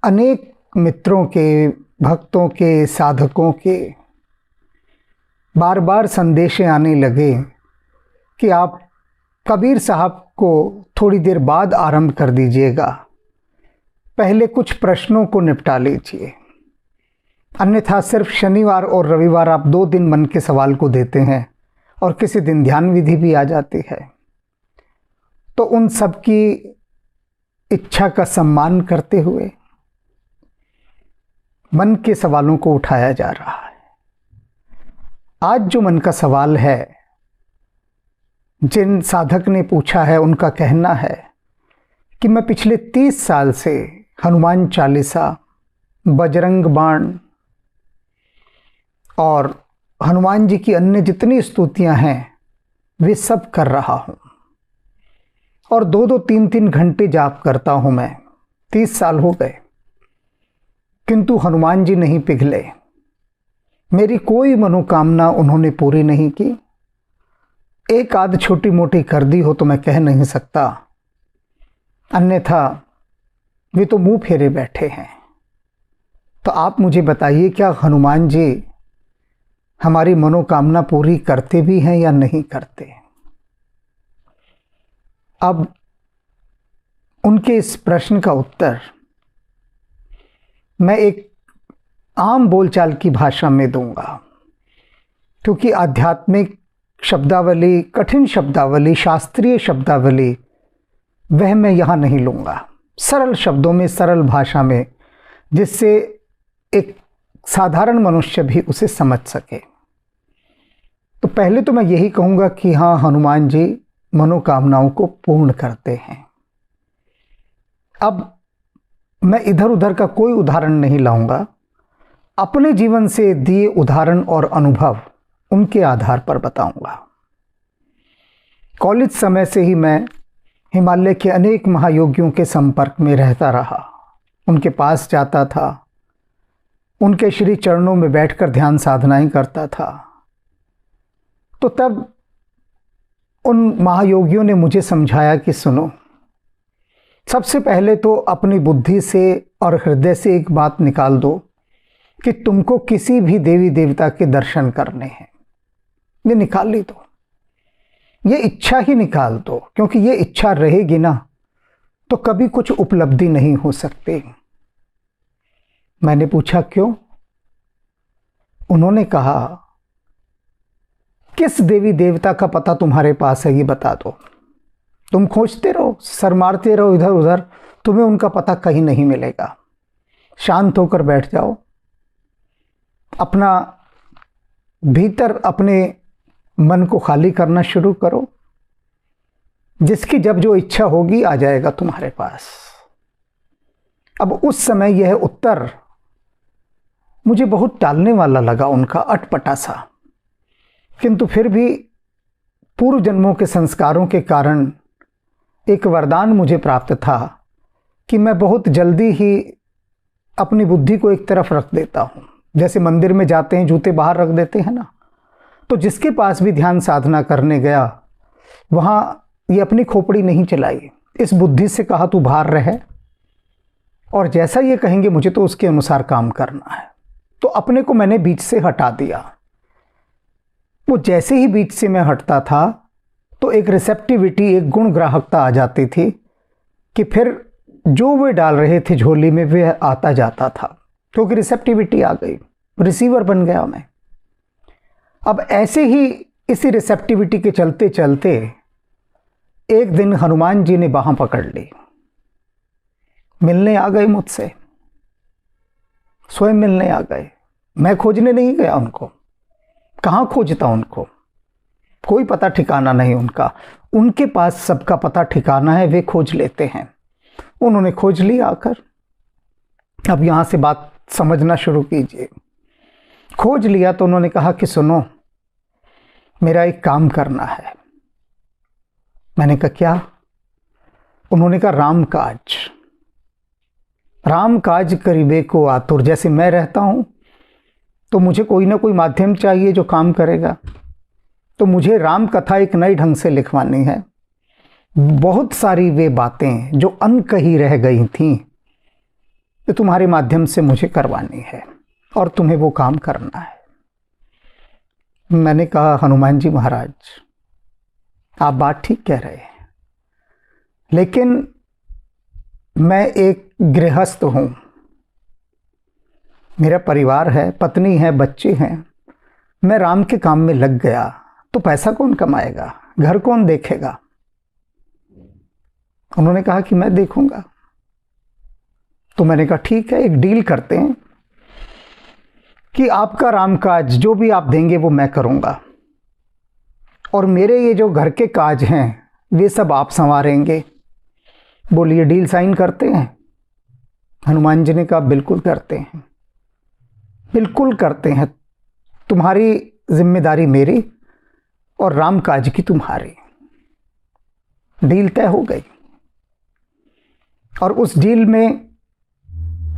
अनेक मित्रों के, भक्तों के, साधकों के बार बार संदेशे आने लगे कि आप कबीर साहब को थोड़ी देर बाद आरंभ कर दीजिएगा, पहले कुछ प्रश्नों को निपटा लीजिए, अन्यथा सिर्फ शनिवार और रविवार आप 2 दिन मन के सवाल को देते हैं और किसी दिन ध्यान विधि भी आ जाती है। तो उन सब की इच्छा का सम्मान करते हुए मन के सवालों को उठाया जा रहा है। आज जो मन का सवाल है, जिन साधक ने पूछा है, उनका कहना है कि मैं पिछले 30 साल से हनुमान चालीसा, बजरंग बाण और हनुमान जी की अन्य जितनी स्तुतियां हैं वे सब कर रहा हूं और 2-2, 3-3 घंटे जाप करता हूं मैं। 30 साल हो गए, किंतु हनुमान जी नहीं पिघले, मेरी कोई मनोकामना उन्होंने पूरी नहीं की। एक आध छोटी मोटी कर दी हो तो मैं कह नहीं सकता, अन्यथा वे तो मुंह फेरे बैठे हैं। तो आप मुझे बताइए, क्या हनुमान जी हमारी मनोकामना पूरी करते भी हैं या नहीं करते? अब उनके इस प्रश्न का उत्तर मैं एक आम बोलचाल की भाषा में दूंगा, क्योंकि आध्यात्मिक शब्दावली, कठिन शब्दावली, शास्त्रीय शब्दावली वह मैं यहाँ नहीं लूँगा। सरल शब्दों में, सरल भाषा में, जिससे एक साधारण मनुष्य भी उसे समझ सके। तो पहले तो मैं यही कहूँगा कि हाँ, हनुमान जी मनोकामनाओं को पूर्ण करते हैं। अब मैं इधर उधर का कोई उदाहरण नहीं लाऊंगा, अपने जीवन से दिए उदाहरण और अनुभव उनके आधार पर बताऊंगा। कॉलेज समय से ही मैं हिमालय के अनेक महायोगियों के संपर्क में रहता रहा, उनके पास जाता था, उनके श्री चरणों में बैठकर ध्यान साधनाएं करता था। तो तब उन महायोगियों ने मुझे समझाया कि सुनो, सबसे पहले तो अपनी बुद्धि से और हृदय से एक बात निकाल दो कि तुमको किसी भी देवी देवता के दर्शन करने हैं, ये निकाल ली दो, ये इच्छा ही निकाल दो, क्योंकि ये इच्छा रहेगी ना तो कभी कुछ उपलब्धि नहीं हो सकती। मैंने पूछा क्यों? उन्होंने कहा, किस देवी देवता का पता तुम्हारे पास है ये बता दो। तुम खोजते रहो, सर मारते रहो इधर उधर, तुम्हें उनका पता कहीं नहीं मिलेगा। शांत होकर बैठ जाओ, अपना भीतर अपने मन को खाली करना शुरू करो, जिसकी जब जो इच्छा होगी आ जाएगा तुम्हारे पास। अब उस समय यह उत्तर मुझे बहुत टालने वाला लगा, उनका अटपटा सा, किंतु फिर भी पूर्व जन्मों के संस्कारों के कारण एक वरदान मुझे प्राप्त था कि मैं बहुत जल्दी ही अपनी बुद्धि को एक तरफ रख देता हूँ। जैसे मंदिर में जाते हैं, जूते बाहर रख देते हैं ना, तो जिसके पास भी ध्यान साधना करने गया, वहाँ ये अपनी खोपड़ी नहीं चलाई, इस बुद्धि से कहा तू बाहर रहे और जैसा ये कहेंगे मुझे तो उसके अनुसार काम करना है। तो अपने को मैंने बीच से हटा दिया। वो जैसे ही बीच से मैं हटता था तो एक रिसेप्टिविटी, एक गुण ग्राहकता आ जाती थी कि फिर जो वे डाल रहे थे झोली में वे आता जाता था, क्योंकि रिसेप्टिविटी आ गई, रिसीवर बन गया मैं। अब ऐसे ही इसी रिसेप्टिविटी के चलते चलते एक दिन हनुमान जी ने बाह पकड़ ली, मिलने आ गए मुझसे, स्वयं मिलने आ गए। मैं खोजने नहीं गया उनको, कहाँ खोजता उनको, कोई पता ठिकाना नहीं उनका, उनके पास सबका पता ठिकाना है, वे खोज लेते हैं। उन्होंने खोज लिया आकर। अब यहाँ से बात समझना शुरू कीजिए। खोज लिया तो उन्होंने कहा कि सुनो, मेरा एक काम करना है। मैंने कहा क्या? उन्होंने कहा राम काज। राम काज करीबे को आतुर। जैसे मैं रहता हूँ तो मुझे कोई ना कोई माध्यम चाहिए जो काम करेगा, तो मुझे राम कथा एक नए ढंग से लिखवानी है। बहुत सारी वे बातें जो अनकही रह गई थीं कि तुम्हारे माध्यम से मुझे करवानी है और तुम्हें वो काम करना है। मैंने कहा हनुमान जी महाराज, आप बात ठीक कह रहे हैं, लेकिन मैं एक गृहस्थ हूँ, मेरा परिवार है, पत्नी है, बच्चे हैं, मैं राम के काम में लग गया तो पैसा कौन कमाएगा, घर कौन देखेगा? उन्होंने कहा कि मैं देखूंगा। तो मैंने कहा ठीक है, एक डील करते हैं कि आपका रामकाज जो भी आप देंगे वो मैं करूंगा, और मेरे ये जो घर के काज हैं वे सब आप संवारेंगे। बोलिए डील साइन करते हैं? हनुमान जी ने कहा बिल्कुल करते हैं, बिल्कुल करते हैं, तुम्हारी जिम्मेदारी मेरी और रामकाज की तुम्हारी। डील तय हो गई और उस डील में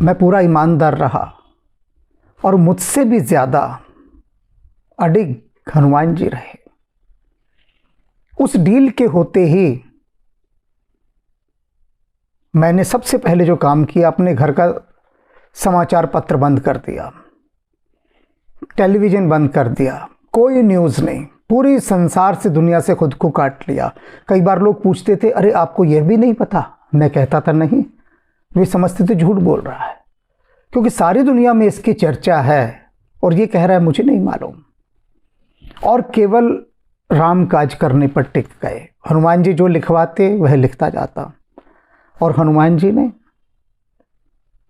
मैं पूरा ईमानदार रहा और मुझसे भी ज़्यादा अडिग हनुमान जी रहे। उस डील के होते ही मैंने सबसे पहले जो काम किया, अपने घर का समाचार पत्र बंद कर दिया, टेलीविज़न बंद कर दिया, कोई न्यूज़ नहीं, पूरी संसार से, दुनिया से खुद को काट लिया। कई बार लोग पूछते थे, अरे आपको यह भी नहीं पता? मैं कहता था नहीं, वे समझते थे झूठ बोल रहा है, क्योंकि सारी दुनिया में इसकी चर्चा है और ये कह रहा है मुझे नहीं मालूम। और केवल राम काज करने पर टिक गए। हनुमान जी जो लिखवाते वह लिखता जाता, और हनुमान जी ने,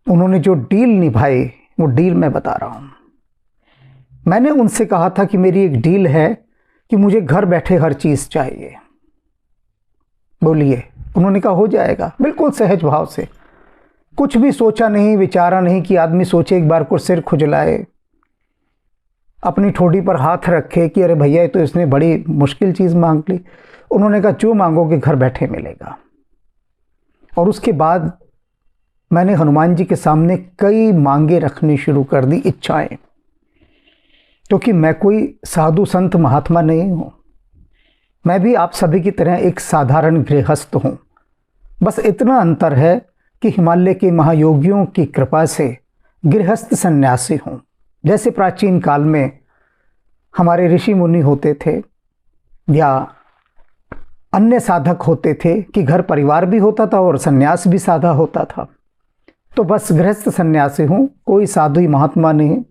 उन्होंने जो डील निभाई वो डील मैं बता रहा हूँ। मैंने उनसे कहा था कि मेरी एक डील है कि मुझे घर बैठे हर चीज़ चाहिए। बोलिए, उन्होंने कहा हो जाएगा, बिल्कुल सहज भाव से, कुछ भी सोचा नहीं, विचारा नहीं कि आदमी सोचे एक बार को सिर खुजलाए, अपनी ठोड़ी पर हाथ रखे कि अरे भैया तो इसने बड़ी मुश्किल चीज़ मांग ली। उन्होंने कहा जो मांगोगे घर बैठे मिलेगा। और उसके बाद मैंने हनुमान जी के सामने कई मांगे रखनी शुरू कर दी, इच्छाएं, क्योंकि मैं कोई साधु संत महात्मा नहीं हूँ, मैं भी आप सभी की तरह एक साधारण गृहस्थ हूँ। बस इतना अंतर है कि हिमालय के महायोगियों की कृपा से गृहस्थ सन्यासी हूँ। जैसे प्राचीन काल में हमारे ऋषि मुनि होते थे या अन्य साधक होते थे कि घर परिवार भी होता था और सन्यास भी साधा होता था, तो बस गृहस्थ सन्यासी हूँ, कोई साधु महात्मा नहीं।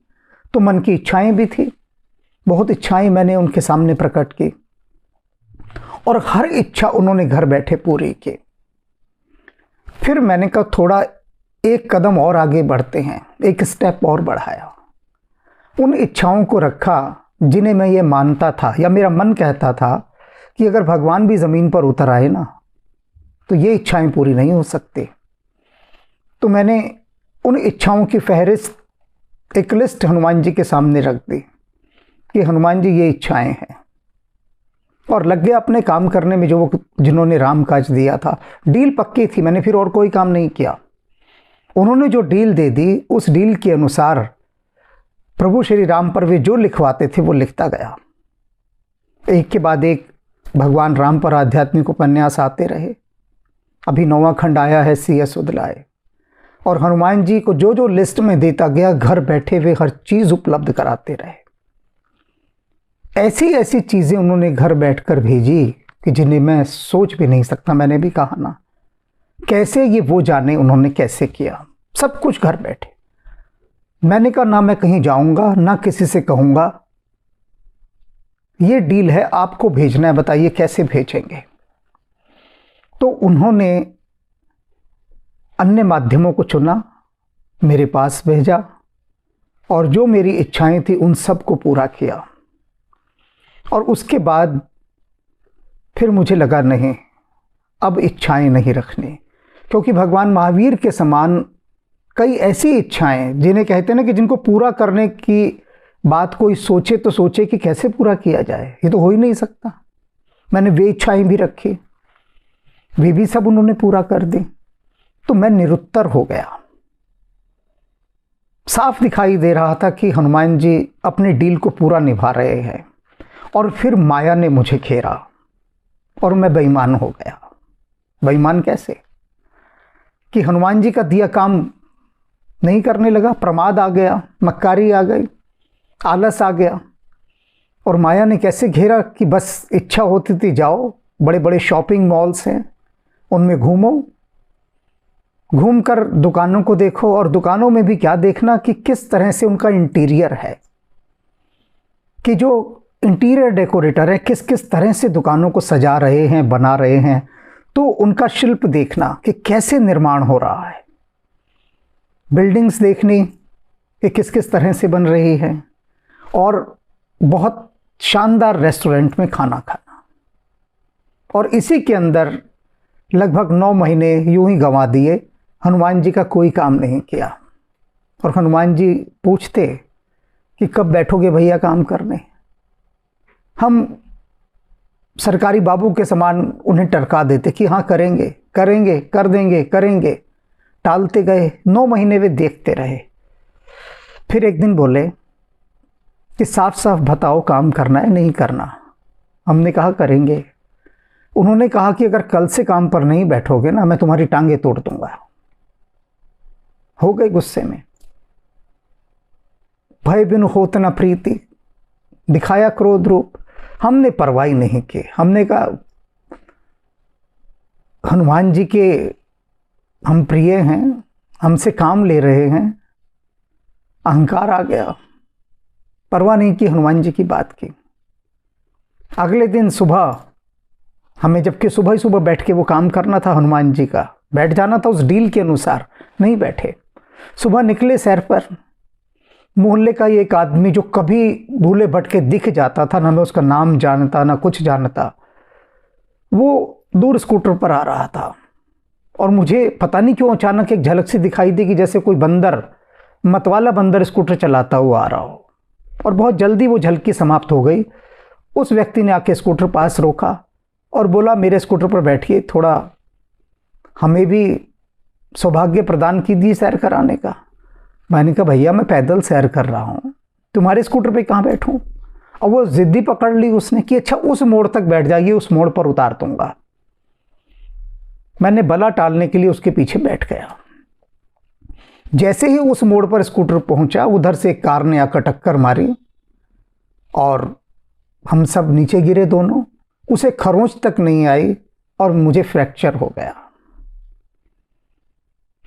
तो मन की इच्छाएं भी थी, बहुत इच्छाएं मैंने उनके सामने प्रकट की और हर इच्छा उन्होंने घर बैठे पूरी की। फिर मैंने कहा थोड़ा एक कदम और आगे बढ़ते हैं, एक स्टेप और बढ़ाया। उन इच्छाओं को रखा जिन्हें मैं ये मानता था या मेरा मन कहता था कि अगर भगवान भी ज़मीन पर उतर आए ना तो ये इच्छाएं पूरी नहीं हो सकती। तो मैंने उन इच्छाओं की फहरिस्त, एक लिस्ट हनुमान जी के सामने रख दी कि हनुमान जी ये इच्छाएं हैं, और लग गया अपने काम करने में जो जिन्होंने राम काज दिया था। डील पक्की थी, मैंने फिर और कोई काम नहीं किया। उन्होंने जो डील दे दी उस डील के अनुसार प्रभु श्री राम पर वे जो लिखवाते थे वो लिखता गया। एक के बाद एक भगवान राम पर आध्यात्मिक उपन्यास आते रहे। अभी 9वां खंड आया है, CS उदलाए, और हनुमान जी को जो जो लिस्ट में देता गया घर बैठे वे हर चीज़ उपलब्ध कराते रहे। ऐसी ऐसी चीज़ें उन्होंने घर बैठकर भेजी कि जिन्हें मैं सोच भी नहीं सकता। मैंने भी कहा ना, कैसे ये वो जाने उन्होंने कैसे किया, सब कुछ घर बैठे। मैंने कहा ना मैं कहीं जाऊंगा ना किसी से कहूंगा, ये डील है, आपको भेजना है, बताइए कैसे भेजेंगे। तो उन्होंने अन्य माध्यमों को चुना, मेरे पास भेजा और जो मेरी इच्छाएं थी उन सब को पूरा किया। और उसके बाद फिर मुझे लगा नहीं, अब इच्छाएं नहीं रखनी, क्योंकि भगवान महावीर के समान कई ऐसी इच्छाएं जिन्हें कहते हैं ना कि जिनको पूरा करने की बात कोई सोचे तो सोचे कि कैसे पूरा किया जाए, ये तो हो ही नहीं सकता। मैंने वे इच्छाएं भी रखी, वे भी सब उन्होंने पूरा कर दी। तो मैं निरुत्तर हो गया। साफ दिखाई दे रहा था कि हनुमान जी अपने डील को पूरा निभा रहे हैं। और फिर माया ने मुझे घेरा और मैं बेईमान हो गया। बेईमान कैसे कि हनुमान जी का दिया काम नहीं करने लगा। प्रमाद आ गया, मक्कारी आ गई, आलस आ गया, और माया ने कैसे घेरा कि बस इच्छा होती थी जाओ, बड़े बड़े शॉपिंग मॉल्स हैं उनमें घूमो, घूमकर दुकानों को देखो, और दुकानों में भी क्या देखना कि किस तरह से उनका इंटीरियर है, कि जो इंटीरियर डेकोरेटर है किस किस तरह से दुकानों को सजा रहे हैं, बना रहे हैं, तो उनका शिल्प देखना कि कैसे निर्माण हो रहा है, बिल्डिंग्स देखनी कि किस किस तरह से बन रही है, और बहुत शानदार रेस्टोरेंट में खाना खाना। और इसी के अंदर लगभग 9 महीने यूं ही गंवा दिए। हनुमान जी का कोई काम नहीं किया। और हनुमान जी पूछते कि कब बैठोगे भैया काम करने। हम सरकारी बाबू के समान उन्हें टरका देते कि हाँ करेंगे करेंगे, कर देंगे, करेंगे। टालते गए, 9 महीने वे देखते रहे। फिर एक दिन बोले कि साफ साफ बताओ काम करना है नहीं करना। हमने कहा करेंगे। उन्होंने कहा कि अगर कल से काम पर नहीं बैठोगे ना, मैं तुम्हारी टांगे तोड़ दूंगा। हो गए गुस्से में। भय बिनु होत न प्रीति, दिखाया क्रोध रूप। हमने परवाह नहीं की। हमने कहा हनुमान जी के हम प्रिय हैं, हमसे काम ले रहे हैं। अहंकार आ गया, परवाह नहीं की हनुमान जी की बात की। अगले दिन सुबह हमें, जबकि सुबह ही सुबह बैठ के वो काम करना था हनुमान जी का, बैठ जाना था उस डील के अनुसार, नहीं बैठे। सुबह निकले सैर पर। मोहल्ले का एक आदमी जो कभी भूले भटके दिख जाता था, ना मैं उसका नाम जानता ना कुछ जानता, वो दूर स्कूटर पर आ रहा था। और मुझे पता नहीं क्यों अचानक एक झलक सी दिखाई दी कि जैसे कोई बंदर, मतवाला बंदर स्कूटर चलाता हुआ आ रहा हो। और बहुत जल्दी वो झलकी समाप्त हो गई। उस व्यक्ति ने आके स्कूटर पास रोका और बोला मेरे स्कूटर पर बैठिए, थोड़ा हमें भी सौभाग्य प्रदान कीजिए सैर कराने का। मैंने कहा भैया मैं पैदल सैर कर रहा हूँ, तुम्हारे स्कूटर पे कहाँ बैठूँ। और वो जिद्दी पकड़ ली उसने कि अच्छा उस मोड़ तक बैठ जाइए, उस मोड़ पर उतार दूंगा। मैंने बला टालने के लिए उसके पीछे बैठ गया। जैसे ही उस मोड़ पर स्कूटर पहुंचा, उधर से एक कार ने आकर टक्कर मारी और हम सब नीचे गिरे दोनों। उसे खरोंच तक नहीं आई और मुझे फ्रैक्चर हो गया।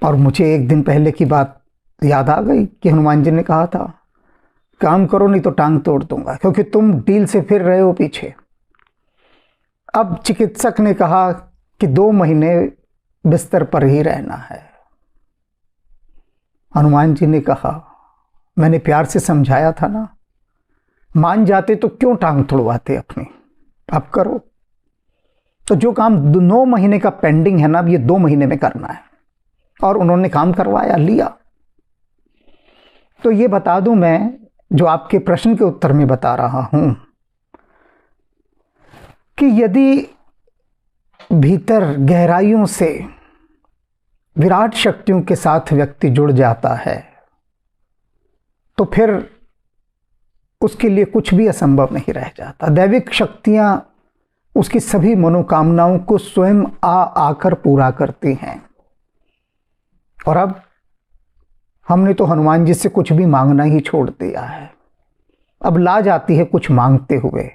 और मुझे एक दिन पहले की बात याद आ गई कि हनुमान जी ने कहा था काम करो नहीं तो टांग तोड़ दूंगा, क्योंकि तुम डील से फिर रहे हो पीछे। अब चिकित्सक ने कहा कि 2 महीने बिस्तर पर ही रहना है। हनुमान जी ने कहा मैंने प्यार से समझाया था ना, मान जाते तो क्यों टांग तोड़वाते अपनी, अब करो। तो जो काम 9 महीने का पेंडिंग है ना, अब ये 2 महीने में करना है। और उन्होंने काम करवाया, लिया। तो ये बता दूं, मैं जो आपके प्रश्न के उत्तर में बता रहा हूं कि यदि भीतर गहराइयों से विराट शक्तियों के साथ व्यक्ति जुड़ जाता है तो फिर उसके लिए कुछ भी असंभव नहीं रह जाता। दैविक शक्तियां उसकी सभी मनोकामनाओं को स्वयं आकर पूरा करती हैं। और अब हमने तो हनुमान जी से कुछ भी मांगना ही छोड़ दिया है। अब लाज आती है कुछ मांगते हुए।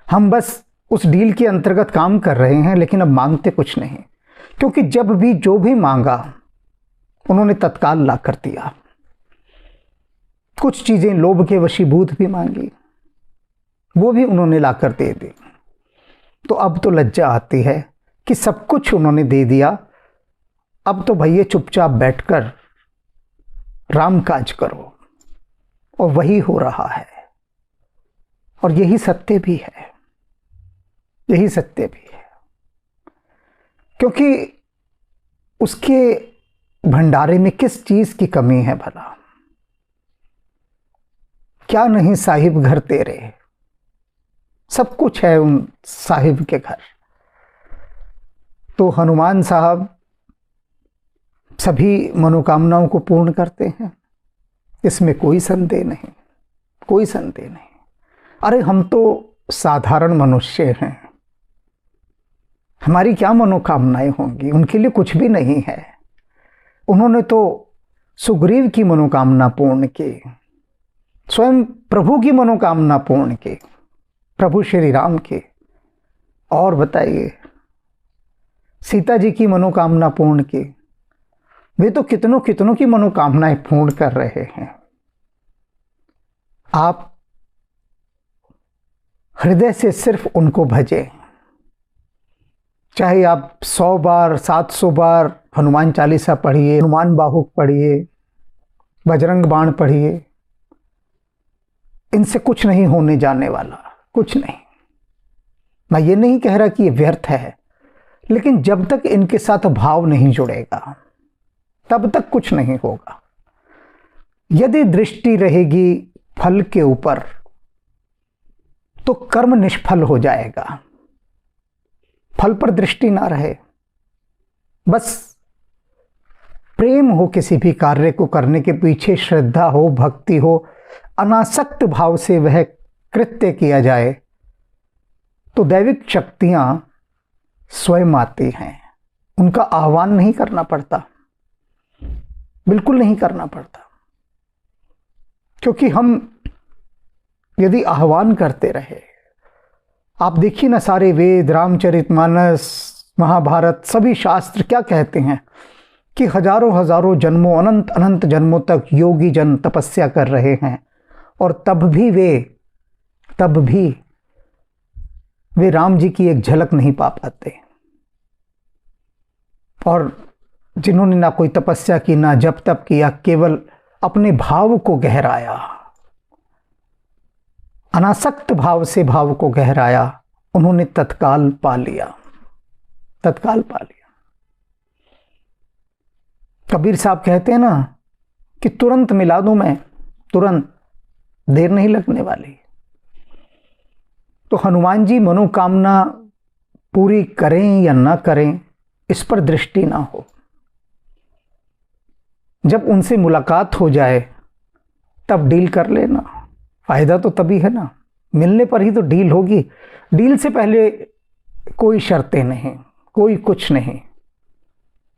हम बस उस डील के अंतर्गत काम कर रहे हैं, लेकिन अब मांगते कुछ नहीं, क्योंकि जब भी जो भी मांगा उन्होंने तत्काल ला कर दिया। कुछ चीजें लोभ के वशीभूत भी मांगी, वो भी उन्होंने ला कर दे दी। तो अब तो लज्जा आती है कि सब कुछ उन्होंने दे दिया, अब तो भैया चुपचाप बैठकर राम काज करो। और वही हो रहा है। और यही सत्य भी है, यही सत्य भी है। क्योंकि उसके भंडारे में किस चीज की कमी है भला? क्या नहीं साहिब घर तेरे, सब कुछ है उन साहिब के घर। तो हनुमान साहब सभी मनोकामनाओं को पूर्ण करते हैं, इसमें कोई संदेह नहीं, कोई संदेह नहीं। अरे हम तो साधारण मनुष्य हैं, हमारी क्या मनोकामनाएं होंगी? उनके लिए कुछ भी नहीं है। उन्होंने तो सुग्रीव की मनोकामना पूर्ण की, स्वयं प्रभु की मनोकामना पूर्ण की, प्रभु श्री राम की। और बताइए, सीता जी की मनोकामना पूर्ण की। वे तो कितनों कितनों की मनोकामनाएं पूर्ण कर रहे हैं। आप हृदय से सिर्फ उनको भजें। चाहे आप 100 बार 700 बार हनुमान चालीसा पढ़िए, हनुमान बाहुक पढ़िए, बजरंग बाण पढ़िए, इनसे कुछ नहीं होने जाने वाला, कुछ नहीं। मैं ये नहीं कह रहा कि ये व्यर्थ है, लेकिन जब तक इनके साथ भाव नहीं जुड़ेगा तब तक कुछ नहीं होगा। यदि दृष्टि रहेगी फल के ऊपर तो कर्म निष्फल हो जाएगा। फल पर दृष्टि ना रहे, बस प्रेम हो, किसी भी कार्य को करने के पीछे श्रद्धा हो, भक्ति हो, अनासक्त भाव से वह कृत्य किया जाए तो दैविक शक्तियां स्वयं आती हैं। उनका आह्वान नहीं करना पड़ता, बिल्कुल नहीं करना पड़ता। क्योंकि हम यदि आह्वान करते रहे, आप देखिए ना, सारे वेद, रामचरितमानस, महाभारत, सभी शास्त्र क्या कहते हैं कि हजारों हजारों जन्मों, अनंत अनंत जन्मों तक योगी जन तपस्या कर रहे हैं और तब भी वे राम जी की एक झलक नहीं पा पाते। और जिन्होंने ना कोई तपस्या की, ना जप तप किया, केवल अपने भाव को गहराया, अनासक्त भाव से भाव को गहराया, उन्होंने तत्काल पा लिया, तत्काल पा लिया। कबीर साहब कहते हैं ना कि तुरंत मिला दूं मैं, तुरंत, देर नहीं लगने वाली। तो हनुमान जी मनोकामना पूरी करें या ना करें, इस पर दृष्टि ना हो। जब उनसे मुलाकात हो जाए तब डील कर लेना। फायदा तो तभी है ना, मिलने पर ही तो डील होगी। डील से पहले कोई शर्तें नहीं, कोई कुछ नहीं,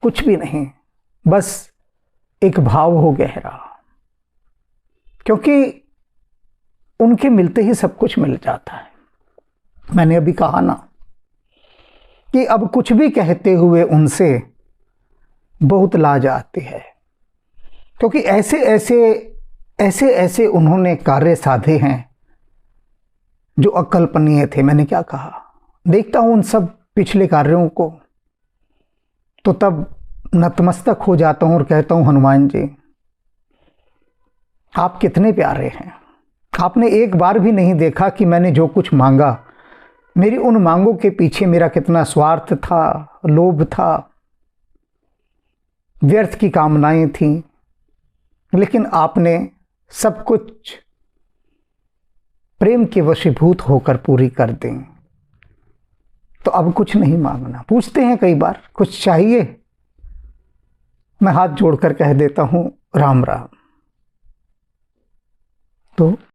कुछ भी नहीं, बस एक भाव हो गहरा। क्योंकि उनके मिलते ही सब कुछ मिल जाता है। मैंने अभी कहा ना कि अब कुछ भी कहते हुए उनसे बहुत लाज आती है, क्योंकि ऐसे उन्होंने कार्य साधे हैं जो अकल्पनीय थे। मैंने क्या कहा, देखता हूं उन सब पिछले कार्यों को तो तब नतमस्तक हो जाता हूं और कहता हूं, हनुमान जी आप कितने प्यारे हैं। आपने एक बार भी नहीं देखा कि मैंने जो कुछ मांगा, मेरी उन मांगों के पीछे मेरा कितना स्वार्थ था, लोभ था, व्यर्थ की कामनाएं थीं, लेकिन आपने सब कुछ प्रेम के वशीभूत होकर पूरी कर दी। तो अब कुछ नहीं मांगना। पूछते हैं कई बार कुछ चाहिए, मैं हाथ जोड़कर कह देता हूं राम राम। तो